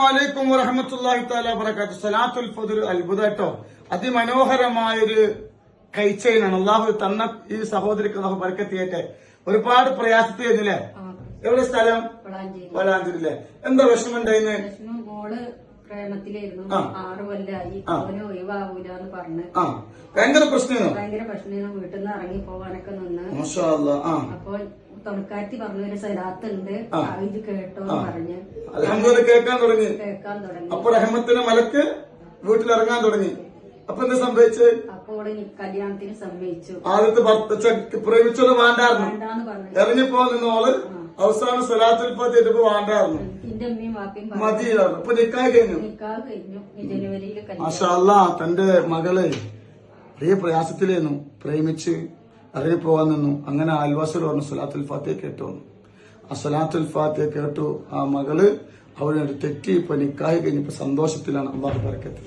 അലൈക്കും വറഹ്മത്തുള്ളാഹി തആല വബറകാതുഹു. സലാത്തുൽ ഫദ്ർ അത്ഭുതം കേട്ടോ. അതിമനോഹരമായൊരു കൈച്ചെയിനാണ് അള്ളാഹു തന്ന. ഈ സഹോദരിക്ക് അള്ളാഹു ബർക്കത്ത് ചെയ്യട്ടെ. ഒരുപാട് പ്രയാസത്തിൽ ആയിരുന്നില്ലേ? എവിടെ സ്ഥലം? വളാഞ്ചേരിയിലെ. എന്താ വിഷമം ഉണ്ടായിന്ന്? മോള് പ്രേമത്തിലായിരുന്നു. 6 കൊല്ലായി. അവന് ഒഴിവാവൂലെന്ന് പറഞ്ഞ് ഭയങ്കര പ്രശ്നമായിരുന്നു. വീട്ടിൽ നിന്ന് ഇറങ്ങി പോവാനൊക്കെ നിന്ന്. അപ്പൊ തുണക്കാരത്തി പറഞ്ഞ ഒരു സ്ഥലത്തുണ്ട്, ഇത് കേട്ടോന്ന് പറഞ്ഞ് കേൾക്കാൻ തുടങ്ങി. അപ്പൊ റഹ്മത്തിന്റെ മലക്ക് വീട്ടിലിറങ്ങാൻ തുടങ്ങി. അപ്പൊ എന്താ സംഭവിച്ചത്? അപ്പോൾ കല്യാണത്തിന് സമ്മതിച്ചു. ആദ്യത്തെ പ്രേമിച്ചത് വേണ്ടായിരുന്നു, ഇറങ്ങിപ്പോ നിന്നോള് അവസാനം സ്വലാത്തുൽ ഫാത്തിഹ വേണ്ടായിരുന്നു, മതിയായിരുന്നു. അപ്പൊ നിക്കാഹ് കഴിഞ്ഞു. ജനുവരിയിൽ മാഷാ അല്ലാഹ്. തന്റെ മകള് വലിയ പ്രയാസത്തിലായിരുന്നു, പ്രേമിച്ച് ഇറങ്ങിപ്പോവാൻ നിന്നു. അങ്ങനെ അയൽവാസികൾ പറഞ്ഞു സ്വലാത്തുൽ ഫാത്തിഹ കേട്ടു. ആ സ്വലാത്തുൽ ഫാത്തിഹ കേട്ടു. ആ മകള് അവരോട് തെറ്റി ഇപ്പൊ നിക്കാഹ് കഴിഞ്ഞപ്പോ സന്തോഷത്തിലാണ്. അല്ലാഹു ബർക്കത്ത്.